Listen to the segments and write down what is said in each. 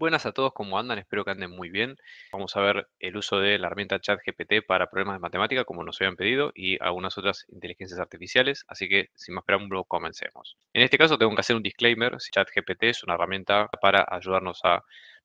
Buenas a todos, ¿cómo andan? Espero que anden muy bien. Vamos a ver el uso de la herramienta ChatGPT para problemas de matemática, como nos habían pedido, y algunas otras inteligencias artificiales. Así que, sin más preámbulo, comencemos. En este caso, tengo que hacer un disclaimer. ChatGPT es una herramienta para ayudarnos a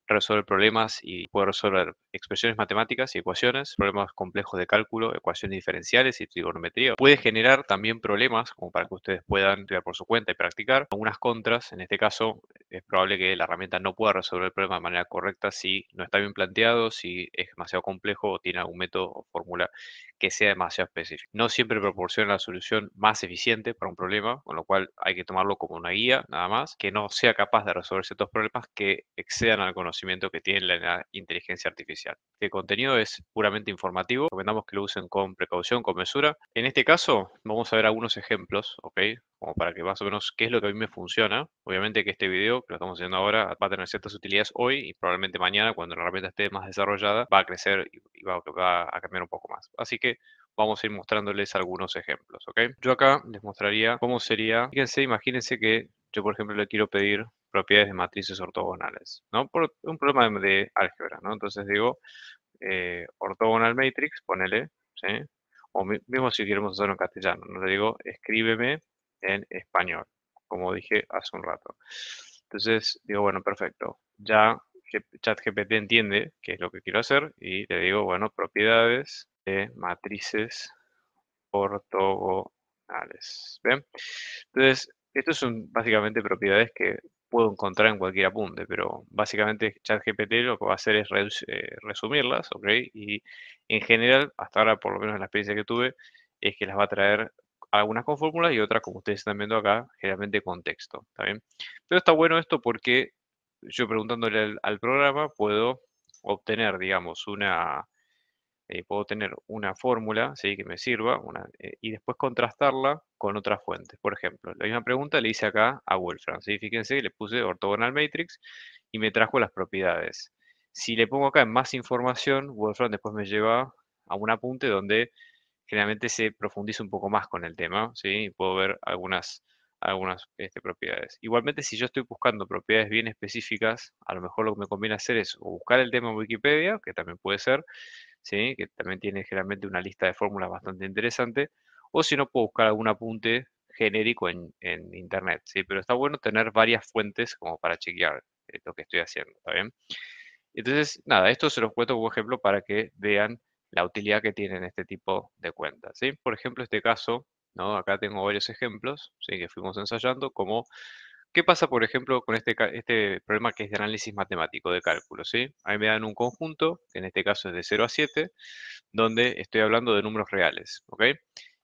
resolver problemas y poder resolver expresiones matemáticas y ecuaciones, problemas complejos de cálculo, ecuaciones diferenciales y trigonometría. Puede generar también problemas, como para que ustedes puedan estudiar por su cuenta y practicar. Algunas contras, en este caso, es probable que la herramienta no pueda resolver el problema de manera correcta si no está bien planteado, si es demasiado complejo o tiene algún método o fórmula que sea demasiado específico. No siempre proporciona la solución más eficiente para un problema, con lo cual hay que tomarlo como una guía, nada más, que no sea capaz de resolver ciertos problemas que excedan al conocimiento que tiene la inteligencia artificial. El contenido es puramente informativo, recomendamos que lo usen con precaución, con mesura. En este caso, vamos a ver algunos ejemplos, ¿ok? Como para que más o menos qué es lo que a mí me funciona. Obviamente que este video, que lo estamos haciendo ahora, va a tener ciertas utilidades hoy y probablemente mañana, cuando la herramienta esté más desarrollada, va a crecer y va a cambiar un poco más. Así que vamos a ir mostrándoles algunos ejemplos, ¿ok? Yo acá les mostraría cómo sería. Fíjense, imagínense que yo, por ejemplo, le quiero pedir propiedades de matrices ortogonales, ¿no? Por un problema de álgebra, ¿no? Entonces digo, ortogonal matrix, ponele, ¿sí? O mismo si queremos hacerlo en castellano, no le digo, escríbeme en español, como dije hace un rato. Entonces digo, bueno, perfecto. Ya ChatGPT entiende qué es lo que quiero hacer y le digo, bueno, propiedades de matrices ortogonales. ¿Ven? Entonces, estos son básicamente propiedades que puedo encontrar en cualquier apunte, pero básicamente ChatGPT lo que va a hacer es resumirlas, ¿ok? Y en general, hasta ahora, por lo menos en la experiencia que tuve, es que las va a traer algunas con fórmulas y otras, como ustedes están viendo acá, generalmente con texto, ¿está bien? Pero está bueno esto porque yo preguntándole al programa puedo obtener, digamos, puedo tener una fórmula, ¿sí? Que me sirva y después contrastarla con otras fuentes. Por ejemplo, la misma pregunta le hice acá a Wolfram, ¿sí? Fíjense, le puse ortogonal matrix y me trajo las propiedades. Si le pongo acá en más información, Wolfram después me lleva a un apunte donde generalmente se profundiza un poco más con el tema, ¿sí? Y puedo ver algunas propiedades. Igualmente, si yo estoy buscando propiedades bien específicas, a lo mejor lo que me conviene hacer es o buscar el tema en Wikipedia, que también puede ser, ¿sí? Que también tiene generalmente una lista de fórmulas bastante interesante, o si no, puedo buscar algún apunte genérico en internet, ¿sí? Pero está bueno tener varias fuentes como para chequear lo que estoy haciendo, ¿está bien? Entonces, nada, esto se los cuento como ejemplo para que vean la utilidad que tienen este tipo de cuentas, ¿sí? Por ejemplo, este caso, ¿no? Acá tengo varios ejemplos, ¿sí? Que fuimos ensayando, como ¿qué pasa, por ejemplo, con este problema que es de análisis matemático, de cálculo, ¿sí? Ahí me dan un conjunto, que en este caso es de 0 a 7, donde estoy hablando de números reales, ¿ok?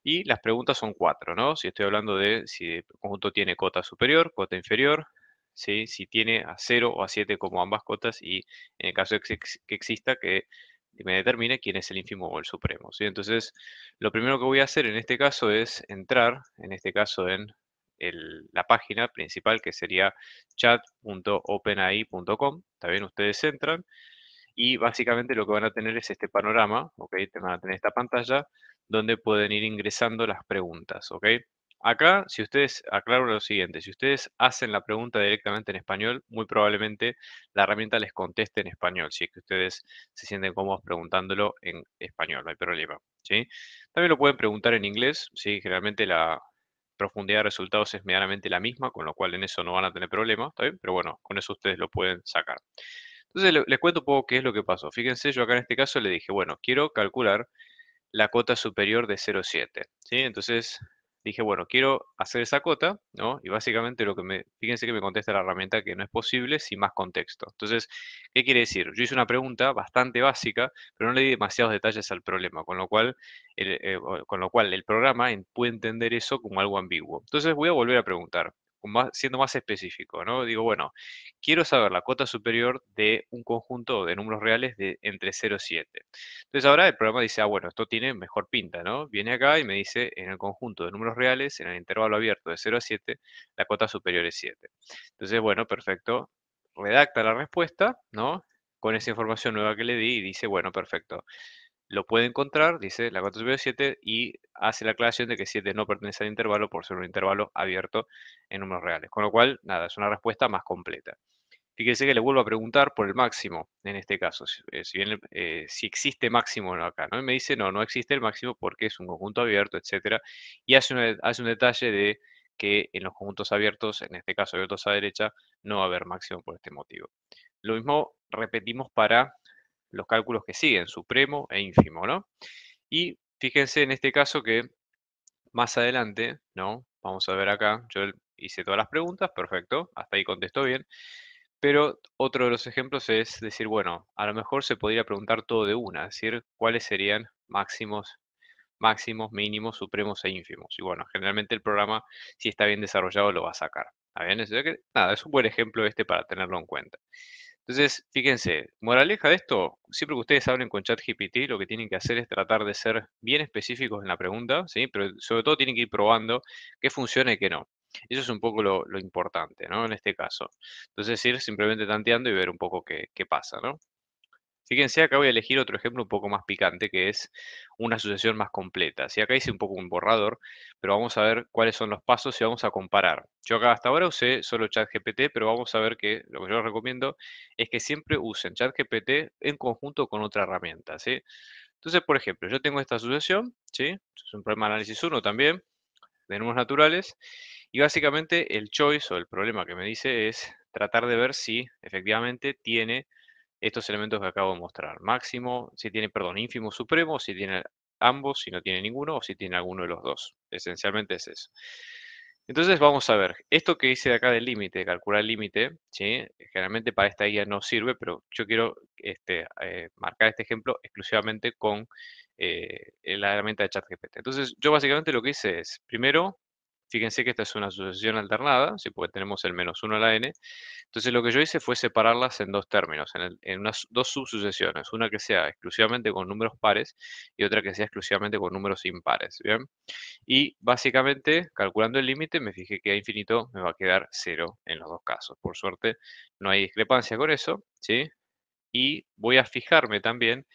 Y las preguntas son cuatro, ¿no? Si estoy hablando de si el conjunto tiene cota superior, cota inferior, ¿sí? Si tiene a 0 o a 7 como ambas cotas y en el caso que exista, que me determine quién es el ínfimo o el supremo, ¿sí? Entonces, lo primero que voy a hacer en este caso es entrar, en este caso en la página principal, que sería chat.openai.com. También ustedes entran y básicamente lo que van a tener es este panorama, ¿ok? Te van a tener esta pantalla donde pueden ir ingresando las preguntas, ¿ok? Acá, si ustedes, aclaro lo siguiente, si ustedes hacen la pregunta directamente en español, muy probablemente la herramienta les conteste en español, si es que ustedes se sienten cómodos preguntándolo en español, no hay problema, ¿sí? También lo pueden preguntar en inglés, ¿sí? Generalmente la profundidad de resultados es medianamente la misma, con lo cual en eso no van a tener problema, ¿está bien? Pero bueno, con eso ustedes lo pueden sacar. Entonces les cuento un poco qué es lo que pasó. Fíjense, yo acá en este caso le dije, bueno, quiero calcular la cota superior de 0,7, ¿sí? Entonces dije, bueno, quiero hacer esa cota, ¿no? Y básicamente fíjense que me contesta la herramienta que no es posible sin más contexto. Entonces, ¿qué quiere decir? Yo hice una pregunta bastante básica, pero no le di demasiados detalles al problema, con lo cual el programa puede entender eso como algo ambiguo. Entonces voy a volver a preguntar, siendo más específico, ¿no? Digo, bueno, quiero saber la cota superior de un conjunto de números reales de entre 0 y 7. Entonces ahora el programa dice, ah, bueno, esto tiene mejor pinta, ¿no? Viene acá y me dice, en el conjunto de números reales, en el intervalo abierto de 0 a 7, la cota superior es 7. Entonces, bueno, perfecto. Redacta la respuesta, ¿no? Con esa información nueva que le di y dice, bueno, perfecto. Lo puede encontrar, dice la cota superior es 7 y hace la aclaración de que 7 no pertenece al intervalo por ser un intervalo abierto en números reales. Con lo cual, nada, es una respuesta más completa. Fíjese que le vuelvo a preguntar por el máximo, en este caso, si bien, si existe máximo acá, ¿no? Y me dice, no, no existe el máximo porque es un conjunto abierto, etcétera. Y hace un detalle de que en los conjuntos abiertos, en este caso abiertos a derecha, no va a haber máximo por este motivo. Lo mismo repetimos para los cálculos que siguen, supremo e ínfimo, ¿no? Y fíjense en este caso que más adelante, ¿no? Vamos a ver acá, yo hice todas las preguntas, perfecto, hasta ahí contestó bien. Pero otro de los ejemplos es decir, bueno, a lo mejor se podría preguntar todo de una, es decir, cuáles serían máximos, mínimos, supremos e ínfimos. Y bueno, generalmente el programa, si está bien desarrollado, lo va a sacar. ¿Está bien? Nada, es un buen ejemplo este para tenerlo en cuenta. Entonces, fíjense, moraleja de esto, siempre que ustedes hablen con ChatGPT, lo que tienen que hacer es tratar de ser bien específicos en la pregunta, ¿sí? Pero sobre todo tienen que ir probando qué funciona y qué no. Eso es un poco lo importante, ¿no? En este caso. Entonces, ir simplemente tanteando y ver un poco qué pasa, ¿no? Fíjense, acá voy a elegir otro ejemplo un poco más picante, que es una asociación más completa. Si acá hice un poco un borrador, pero vamos a ver cuáles son los pasos y vamos a comparar. Yo acá hasta ahora usé solo ChatGPT, pero vamos a ver que lo que yo les recomiendo es que siempre usen ChatGPT en conjunto con otra herramienta, ¿sí? Entonces, por ejemplo, yo tengo esta asociación, ¿sí? Es un problema de análisis uno también, de números naturales, y básicamente el choice o el problema que me dice es tratar de ver si efectivamente tiene estos elementos que acabo de mostrar. Máximo, si tiene, perdón, ínfimo, supremo, si tiene ambos, si no tiene ninguno o si tiene alguno de los dos. Esencialmente es eso. Entonces vamos a ver, esto que hice de acá del límite, calcular el límite, ¿sí? Generalmente para esta guía no sirve, pero yo quiero marcar este ejemplo exclusivamente con la herramienta de ChatGPT. Entonces yo básicamente lo que hice es, primero, fíjense que esta es una asociación alternada, ¿sí? Porque tenemos el menos 1 a la n, entonces lo que yo hice fue separarlas en dos términos, en unas dos subsucesiones, una que sea exclusivamente con números pares y otra que sea exclusivamente con números impares, ¿bien? Y básicamente, calculando el límite, me fijé que a infinito me va a quedar cero en los dos casos. Por suerte, no hay discrepancia con eso, ¿sí? Y voy a fijarme también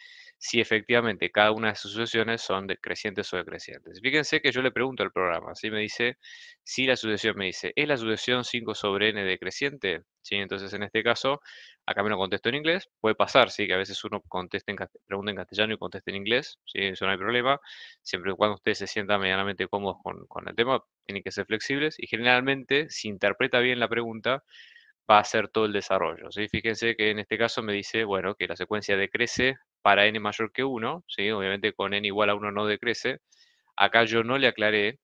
si efectivamente cada una de sus sucesiones son decrecientes o decrecientes. Fíjense que yo le pregunto al programa, ¿sí? Me dice, si la sucesión me dice, ¿es la sucesión 5 sobre n decreciente? ¿Sí? Entonces, en este caso, acá me lo contesto en inglés. Puede pasar, sí, que a veces uno conteste pregunta en castellano y conteste en inglés, ¿sí? Eso no hay problema. Siempre y cuando ustedes se sientan medianamente cómodos con el tema, tienen que ser flexibles. Y generalmente, si interpreta bien la pregunta, va a hacer todo el desarrollo, ¿sí? Fíjense que en este caso me dice, bueno, que la secuencia decrece para n mayor que 1, ¿sí? Obviamente con n igual a 1 no decrece. Acá yo no le aclaré,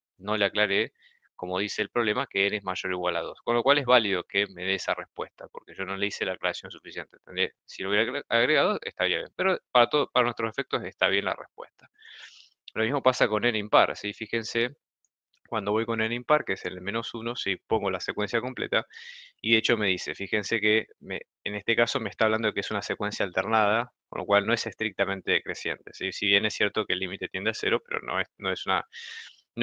como dice el problema, que n es mayor o igual a 2. Con lo cual es válido que me dé esa respuesta, porque yo no le hice la aclaración suficiente. Si lo hubiera agregado, estaría bien. Pero para nuestros efectos está bien la respuesta. Lo mismo pasa con n impar, ¿sí? Fíjense, cuando voy con n impar, que es el menos 1, si pongo la secuencia completa, y de hecho me dice, fíjense que en este caso me está hablando de que es una secuencia alternada, con lo cual no es estrictamente decreciente, ¿sí? Si bien es cierto que el límite tiende a cero, pero no es una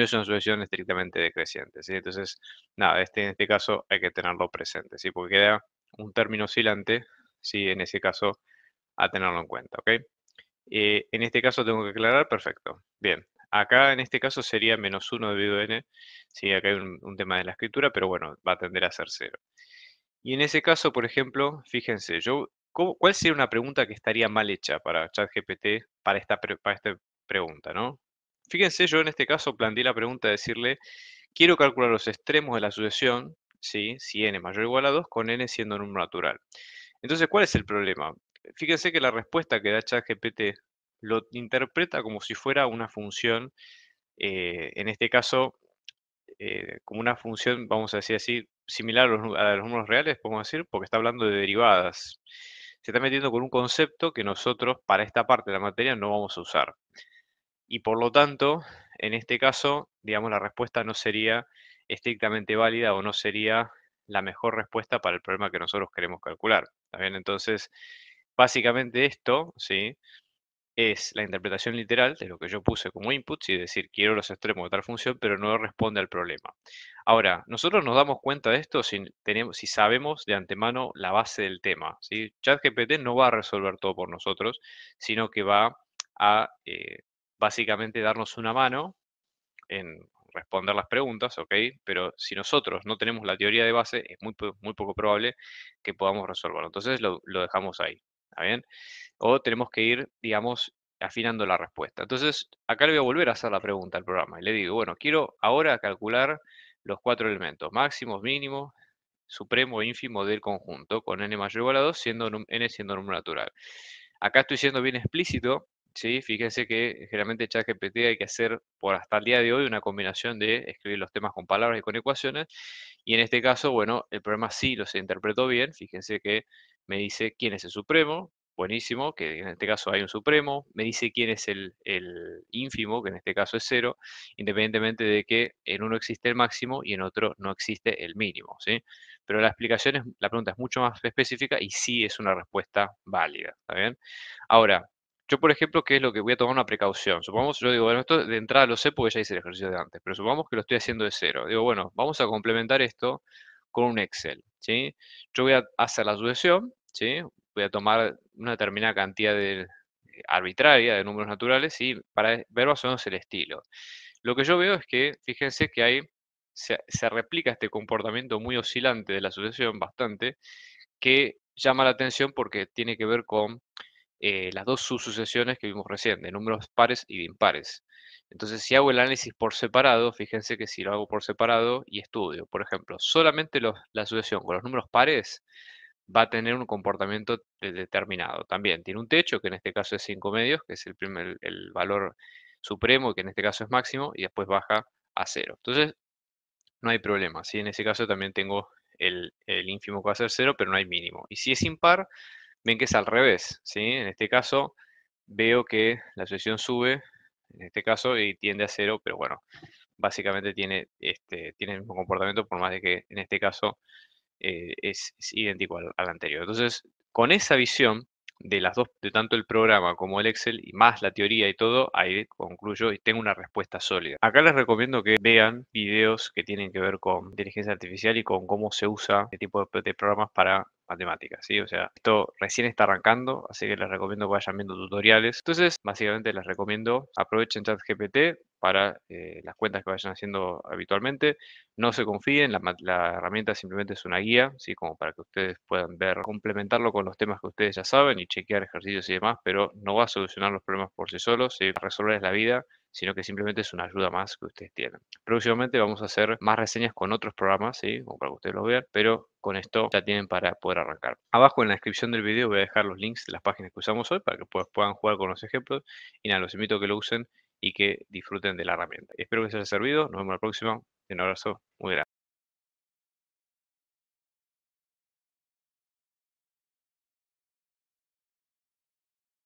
sucesión estrictamente decreciente, ¿sí? Entonces, nada, en este caso hay que tenerlo presente, ¿sí? Porque queda un término oscilante, ¿sí? En ese caso, a tenerlo en cuenta, ¿ok? En este caso tengo que aclarar, perfecto. Bien, acá en este caso sería menos 1 debido a n. Sí, acá hay un tema de la escritura, pero bueno, va a tender a ser cero. Y en ese caso, por ejemplo, fíjense, ¿cuál sería una pregunta que estaría mal hecha para ChatGPT para esta pregunta, ¿no? Fíjense, yo en este caso planteé la pregunta de decirle, quiero calcular los extremos de la sucesión, ¿sí? Si n mayor o igual a 2, con n siendo un número natural. Entonces, ¿cuál es el problema? Fíjense que la respuesta que da ChatGPT lo interpreta como si fuera una función, en este caso, como una función, vamos a decir así, similar a los números reales, podemos decir, porque está hablando de derivadas. Se está metiendo con un concepto que nosotros para esta parte de la materia no vamos a usar. Y por lo tanto, en este caso, digamos, la respuesta no sería estrictamente válida o no sería la mejor respuesta para el problema que nosotros queremos calcular. ¿Está bien? Entonces, básicamente esto, ¿sí? Es la interpretación literal de lo que yo puse como input, y decir, quiero los extremos de tal función, pero no responde al problema. Ahora, nosotros nos damos cuenta de esto si sabemos de antemano la base del tema, ¿sí? ChatGPT no va a resolver todo por nosotros, sino que va a básicamente darnos una mano en responder las preguntas, ¿ok? Pero si nosotros no tenemos la teoría de base, es muy poco probable que podamos resolverlo. Entonces lo dejamos ahí, ¿está bien? O tenemos que ir, digamos, afinando la respuesta. Entonces, acá le voy a volver a hacer la pregunta al programa y le digo, bueno, quiero ahora calcular los cuatro elementos, máximos, mínimos, supremo e ínfimo del conjunto, con n mayor o igual a 2, siendo n siendo número natural. Acá estoy siendo bien explícito, ¿sí? Fíjense que generalmente ChatGPT hay que hacer, por hasta el día de hoy, una combinación de escribir los temas con palabras y con ecuaciones, y en este caso, bueno, el programa sí los interpretó bien, fíjense que me dice quién es el supremo, buenísimo, que en este caso hay un supremo, me dice quién es el ínfimo, que en este caso es cero, independientemente de que en uno existe el máximo y en otro no existe el mínimo, ¿sí? Pero la explicación la pregunta es mucho más específica y sí es una respuesta válida, ¿está bien? Ahora, yo, por ejemplo, ¿qué es lo que voy a tomar una precaución? Supongamos, yo digo, bueno, esto de entrada lo sé porque ya hice el ejercicio de antes, pero supongamos que lo estoy haciendo de cero. Digo, bueno, vamos a complementar esto con un Excel, ¿sí? Yo voy a hacer la sucesión, ¿sí? Voy a tomar una determinada cantidad arbitraria de números naturales y para ver más o menos el estilo. Lo que yo veo es que, fíjense que se replica este comportamiento muy oscilante de la sucesión bastante, que llama la atención porque tiene que ver con las dos subsucesiones que vimos recién, de números pares y de impares. Entonces, si hago el análisis por separado, fíjense que si lo hago por separado y estudio, por ejemplo, solamente la sucesión con los números pares va a tener un comportamiento determinado. También tiene un techo, que en este caso es 5 medios, que es el valor supremo, que en este caso es máximo, y después baja a cero. Entonces, no hay problema, ¿sí? En ese caso también tengo el ínfimo que va a ser cero, pero no hay mínimo. Y si es impar, ven que es al revés, ¿sí? En este caso veo que la sucesión sube, en este caso, y tiende a cero, pero bueno, básicamente tiene el mismo comportamiento, por más de que en este caso es idéntico al anterior. Entonces, con esa visión de las dos, de tanto el programa como el Excel, y más la teoría y todo, ahí concluyo y tengo una respuesta sólida. Acá les recomiendo que vean videos que tienen que ver con inteligencia artificial y con cómo se usa este tipo de programas para matemáticas, ¿sí? O sea, esto recién está arrancando, así que les recomiendo que vayan viendo tutoriales. Entonces, básicamente les recomiendo aprovechen ChatGPT para las cuentas que vayan haciendo habitualmente. No se confíen, la herramienta simplemente es una guía, ¿sí? Como para que ustedes puedan ver, complementarlo con los temas que ustedes ya saben y chequear ejercicios y demás, pero no va a solucionar los problemas por sí solos, ¿sí? Resolverles la vida, sino que simplemente es una ayuda más que ustedes tienen. Próximamente vamos a hacer más reseñas con otros programas, ¿sí? Como para que ustedes los vean, pero con esto ya tienen para poder arrancar. Abajo en la descripción del video voy a dejar los links de las páginas que usamos hoy para que puedan jugar con los ejemplos y nada, los invito a que lo usen y que disfruten de la herramienta. Espero que les haya servido, nos vemos la próxima. Un abrazo muy grande.